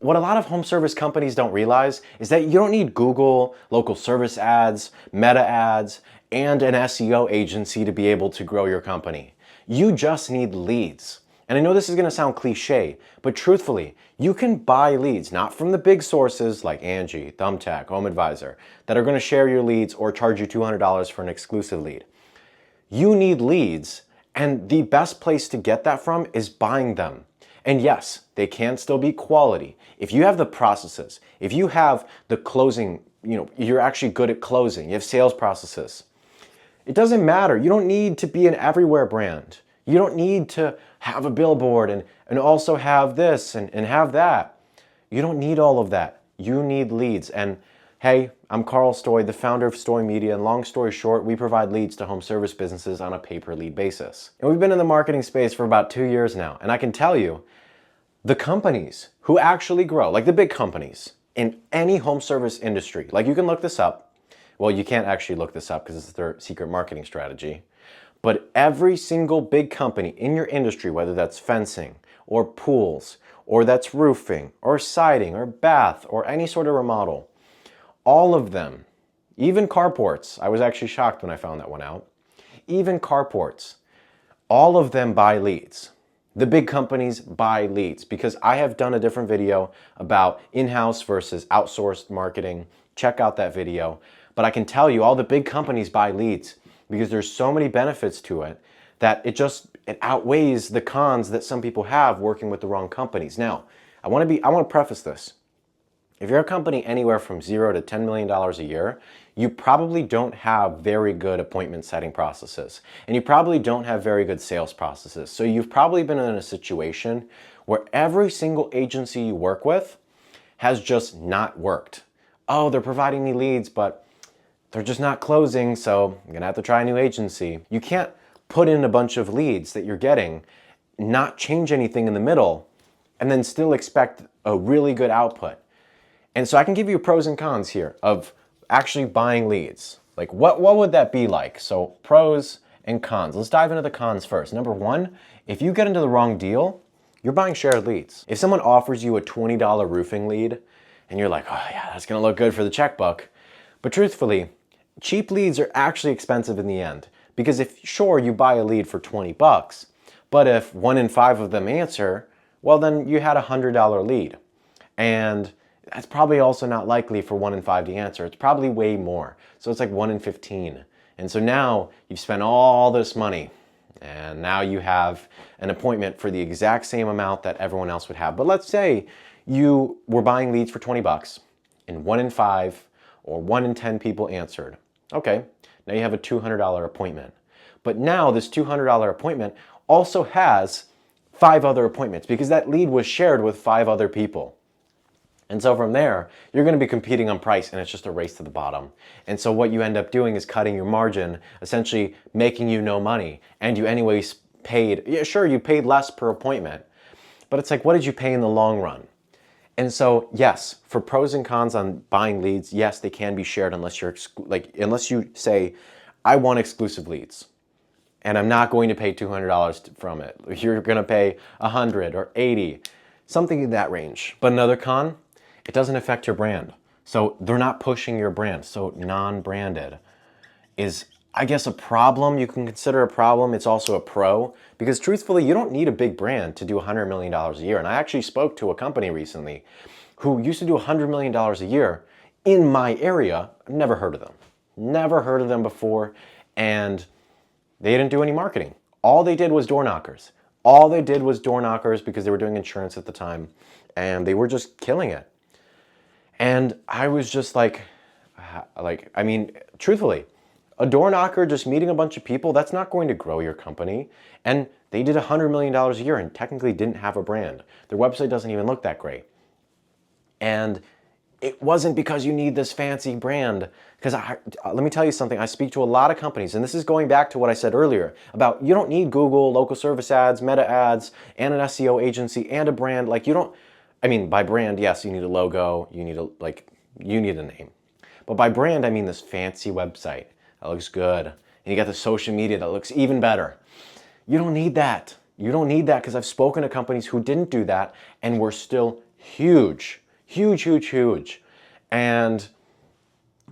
what a lot of home service companies don't realize is that you don't need Google, local service ads, meta ads, and an SEO agency to be able to grow your company. You just need leads. And I know this is going to sound cliche, but truthfully, you can buy leads, not from the big sources like Angie, Thumbtack, Home Advisor, that are going to share your leads or charge you $200 for an exclusive lead. You need leads, and the best place to get that from is buying them. And yes, they can still be quality. If you have the processes, if you have the closing, you're actually good at closing, you have sales processes. It doesn't matter. You don't need to be an everywhere brand. You don't need to have a billboard and also have this and have that. You don't need all of that. You need leads. And hey, I'm Carl Stoy, the founder of Stoy Media, and long story short, we provide leads to home service businesses on a pay-per-lead basis. And we've been in the marketing space for about 2 years now, and I can tell you, the companies who actually grow, like the big companies in any home service industry, like you can look this up. Well, you can't actually look this up because it's their secret marketing strategy. But every single big company in your industry, whether that's fencing or pools, or that's roofing or siding or bath or any sort of remodel, all of them, even carports, I was actually shocked when I found that one out, even carports, all of them buy leads. The big companies buy leads because I have done a different video about in-house versus outsourced marketing. Check out that video. But I can tell you all the big companies buy leads because there's so many benefits to it that it outweighs the cons that some people have working with the wrong companies. Now, I want to preface this. If you're a company anywhere from $0 to $10 million a year, you probably don't have very good appointment setting processes, and you probably don't have very good sales processes. So you've probably been in a situation where every single agency you work with has just not worked. Oh, they're providing me leads, but they're just not closing, so I'm gonna have to try a new agency. You can't put in a bunch of leads that you're getting, not change anything in the middle, and then still expect a really good output. And so I can give you pros and cons here of actually buying leads. Like what would that be like? So pros and cons. Let's dive into the cons first. Number one, if you get into the wrong deal, you're buying shared leads. If someone offers you a $20 roofing lead and you're like, oh yeah, that's gonna look good for the checkbook. But truthfully, cheap leads are actually expensive in the end. Because if, sure, you buy a lead for 20 bucks, but if 1 in 5 of them answer, well then you had a $100 lead. And that's probably also not likely for 1 in 5 to answer. It's probably way more. So it's like 1 in 15. And so now you've spent all this money and now you have an appointment for the exact same amount that everyone else would have. But let's say you were buying leads for 20 bucks and 1 in 5 or 1 in 10 people answered. Okay, now you have a $200 appointment. But now this $200 appointment also has 5 other appointments because that lead was shared with 5 other people. And so from there, you're going to be competing on price and it's just a race to the bottom. And so what you end up doing is cutting your margin, essentially making you no money. And you anyways paid, yeah, sure, you paid less per appointment, but it's like, what did you pay in the long run? And so yes, for pros and cons on buying leads, yes, they can be shared unless unless you say, I want exclusive leads and I'm not going to pay $200 from it. You're going to pay $100 or $80, something in that range. But another con, it doesn't affect your brand. So they're not pushing your brand. So non-branded is, I guess, a problem. You can consider a problem. It's also a pro because truthfully, you don't need a big brand to do $100 million a year. And I actually spoke to a company recently who used to do $100 million a year in my area. I've never heard of them. Never heard of them before. And they didn't do any marketing. All they did was door knockers. All they did was door knockers because they were doing insurance at the time and they were just killing it. And I was just like, I mean, truthfully, a door knocker just meeting a bunch of people, that's not going to grow your company. And they did $100 million a year and technically didn't have a brand. Their website doesn't even look that great. And it wasn't because you need this fancy brand. Because let me tell you something, I speak to a lot of companies, and this is going back to what I said earlier about you don't need Google, local service ads, meta ads, and an SEO agency, and a brand. Like you don't, I mean, by brand, yes, you need a logo, you need a name. But by brand, I mean this fancy website that looks good. And you got the social media that looks even better. You don't need that. You don't need that because I've spoken to companies who didn't do that and were still Huge, huge, huge, huge. And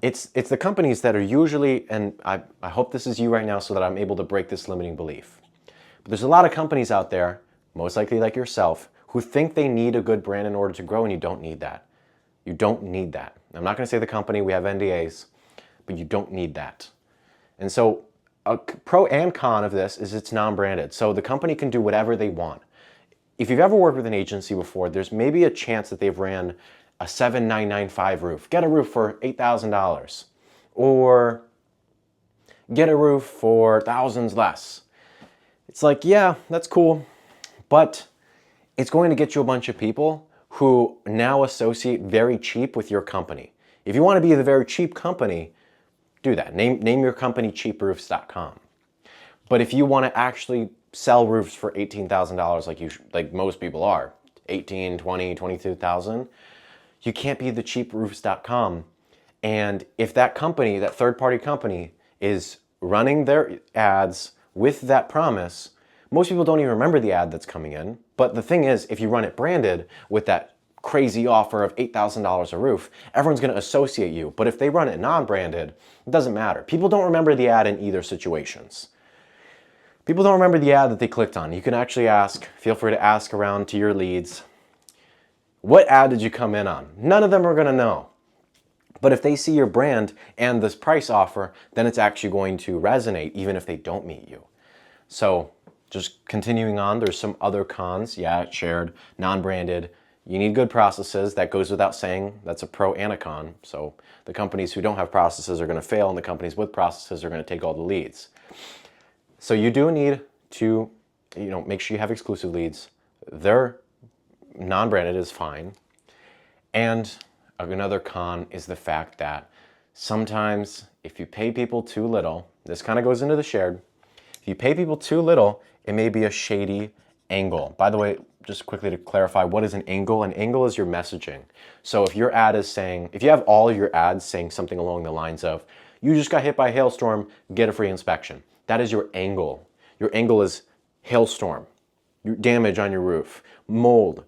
it's the companies that are usually, and I hope this is you right now so that I'm able to break this limiting belief. But there's a lot of companies out there, most likely like yourself, who think they need a good brand in order to grow, and you don't need that. You don't need that. I'm not going to say the company, we have NDAs, but you don't need that. And so a pro and con of this is it's non-branded. So the company can do whatever they want. If you've ever worked with an agency before, there's maybe a chance that they've ran a 7995 roof. Get a roof for $8,000. Or get a roof for thousands less. It's like, yeah, that's cool, but it's going to get you a bunch of people who now associate very cheap with your company. If you want to be the very cheap company, do that. Name your company cheaproofs.com. But if you want to actually sell roofs for $18,000 like most people are, 18, 20, 22,000, you can't be the cheaproofs.com. And if that company, that third-party company, is running their ads with that promise, most people don't even remember the ad that's coming in. But the thing is, if you run it branded with that crazy offer of $8,000 a roof, everyone's going to associate you. But if they run it non-branded, it doesn't matter. People don't remember the ad in either situations. People don't remember the ad that they clicked on. You can actually feel free to ask around to your leads, what ad did you come in on? None of them are going to know. But if they see your brand and this price offer, then it's actually going to resonate even if they don't meet you. So just continuing on, there's some other cons. Yeah, shared, non-branded. You need good processes. That goes without saying. That's a pro and a con. So the companies who don't have processes are going to fail, and the companies with processes are going to take all the leads. So you do need to, make sure you have exclusive leads. They're non-branded is fine. And another con is the fact that sometimes if you pay people too little, this kind of goes into the shared. If you pay people too little, it may be a shady angle. By the way, just quickly to clarify, what is an angle? An angle is your messaging. So if your ad is saying, if you have all of your ads saying something along the lines of, you just got hit by a hailstorm, get a free inspection. That is your angle. Your angle is hailstorm, damage on your roof, mold.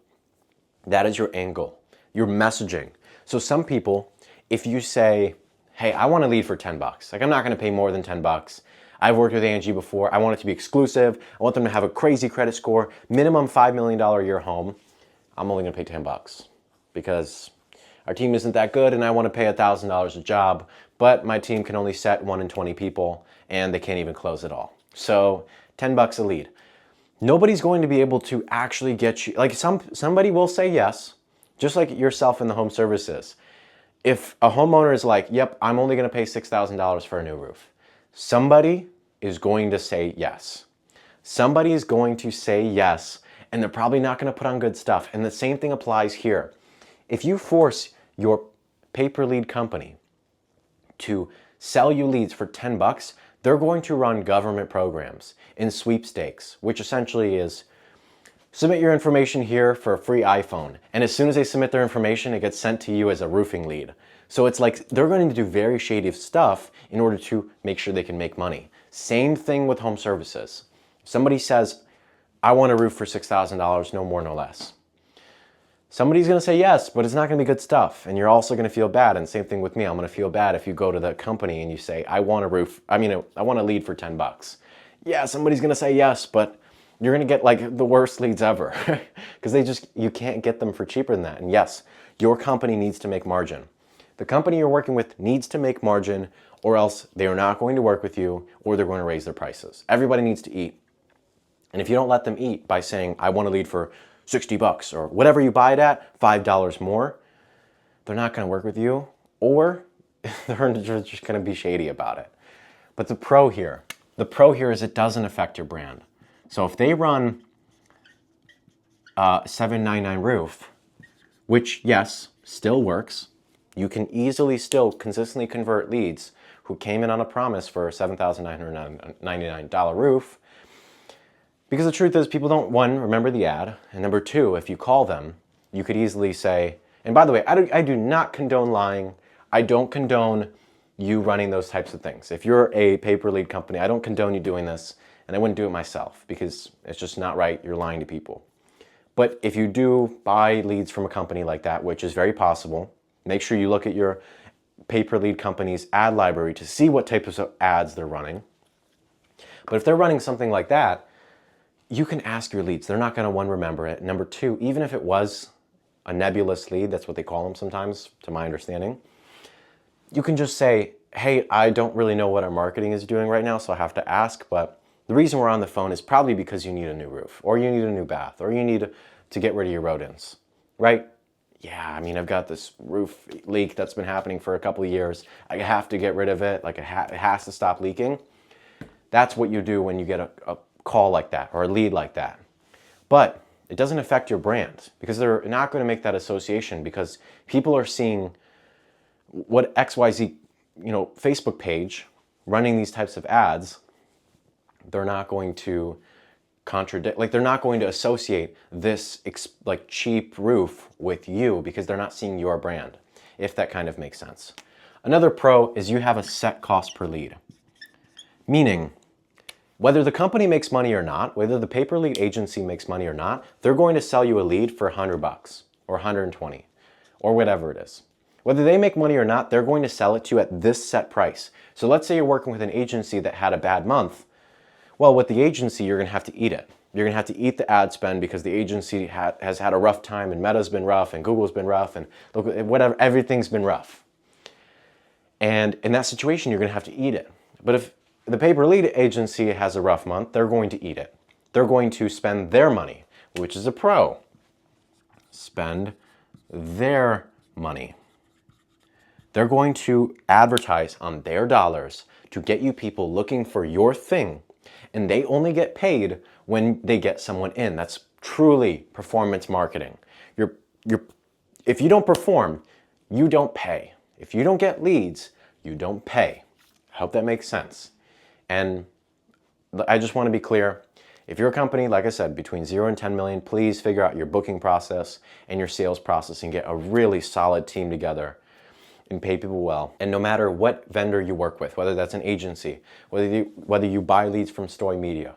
That is your angle, your messaging. So some people, if you say, hey, I want to lead for $10, like I'm not going to pay more than $10. I've worked with Angie before. I want it to be exclusive. I want them to have a crazy credit score, minimum $5 million a year home. I'm only going to pay $10 because our team isn't that good and I want to pay $1,000 a job, but my team can only set 1 in 20 people and they can't even close it all. So $10 a lead. Nobody's going to be able to actually get you, like somebody will say yes, just like yourself in the home services. If a homeowner is like, yep, I'm only going to pay $6,000 for a new roof, somebody is going to say yes. Somebody is going to say yes, and they're probably not going to put on good stuff. And the same thing applies here. If you force your pay-per-lead company to sell you leads for $10, they're going to run government programs in sweepstakes, which essentially is submit your information here for a free iPhone. And as soon as they submit their information, it gets sent to you as a roofing lead. So it's like they're going to do very shady stuff in order to make sure they can make money. Same thing with home services. Somebody says, I want a roof for $6,000, no more, no less. Somebody's going to say yes, but it's not going to be good stuff. And you're also going to feel bad. And same thing with me. I'm going to feel bad if you go to the company and you say, I want a lead for $10. Yeah, somebody's going to say yes, but you're going to get like the worst leads ever because you can't get them for cheaper than that. And yes, your company needs to make margin. The company you're working with needs to make margin or else they are not going to work with you or they're going to raise their prices. Everybody needs to eat. And if you don't let them eat by saying, I want a lead for $60 or whatever you buy it at, $5 more, they're not going to work with you or they're just going to be shady about it. But the pro here is it doesn't affect your brand. So if they run a 799 roof, which yes, still works, you can easily still consistently convert leads who came in on a promise for a $7,999 roof. Because the truth is people don't, one, remember the ad, and number two, if you call them, you could easily say, and by the way, I do not condone lying. I don't condone you running those types of things. If you're a pay-per-lead company, I don't condone you doing this, and I wouldn't do it myself because it's just not right. You're lying to people. But if you do buy leads from a company like that, which is very possible, make sure you look at your pay-per-lead company's ad library to see what types of ads they're running. But if they're running something like that, you can ask your leads. They're not going to, one, remember it. Number two, even if it was a nebulous lead, that's what they call them sometimes, to my understanding, you can just say, hey, I don't really know what our marketing is doing right now, so I have to ask, but the reason we're on the phone is probably because you need a new roof, or you need a new bath, or you need to get rid of your rodents, right? Yeah, I mean, I've got this roof leak that's been happening for a couple of years. I have to get rid of it. Like, it has to stop leaking. That's what you do when you get a call like that or a lead like that. But it doesn't affect your brand, because they're not going to make that association, because people are seeing what XYZ, Facebook page running these types of ads. They're not going to contradict, like, they're not going to associate this like cheap roof with you, because they're not seeing your brand, if that kind of makes sense. Another pro is you have a set cost per lead, meaning whether the company makes money or not, whether the pay-per-lead agency makes money or not, they're going to sell you a lead for $100 or 120 or whatever it is. Whether they make money or not, they're going to sell it to you at this set price. So let's say you're working with an agency that had a bad month. Well, with the agency, you're going to have to eat it. You're going to have to eat the ad spend, because the agency has had a rough time, and Meta's been rough, and Google's been rough, and whatever, everything's been rough. And in that situation, you're going to have to eat it. But if the pay-per-lead agency has a rough month, they're going to eat it. They're going to spend their money, which is a pro. Spend their money. They're going to advertise on their dollars to get you people looking for your thing. And they only get paid when they get someone in. That's truly performance marketing. If you don't perform, you don't pay. If you don't get leads, you don't pay. I hope that makes sense. And I just want to be clear. If you're a company, like I said, between 0 and 10 million, please figure out your booking process and your sales process and get a really solid team together and pay people well. And no matter what vendor you work with, whether that's an agency, whether you buy leads from Story Media,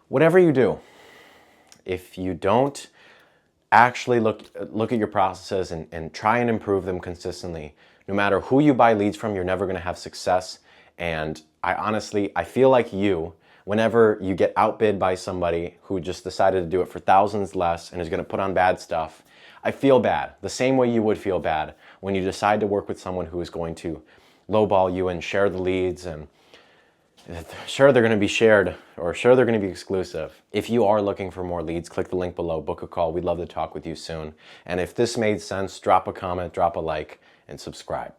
whatever you do, if you don't actually look at your processes and try and improve them consistently, no matter who you buy leads from, you're never going to have success. And I feel like whenever you get outbid by somebody who just decided to do it for thousands less and is going to put on bad stuff, I feel bad, the same way you would feel bad when you decide to work with someone who is going to lowball you and share the leads, and sure, they're going to be shared, or sure, they're going to be exclusive. If you are looking for more leads, click the link below, book a call. We'd love to talk with you soon. And if this made sense, drop a comment, drop a like, and subscribe.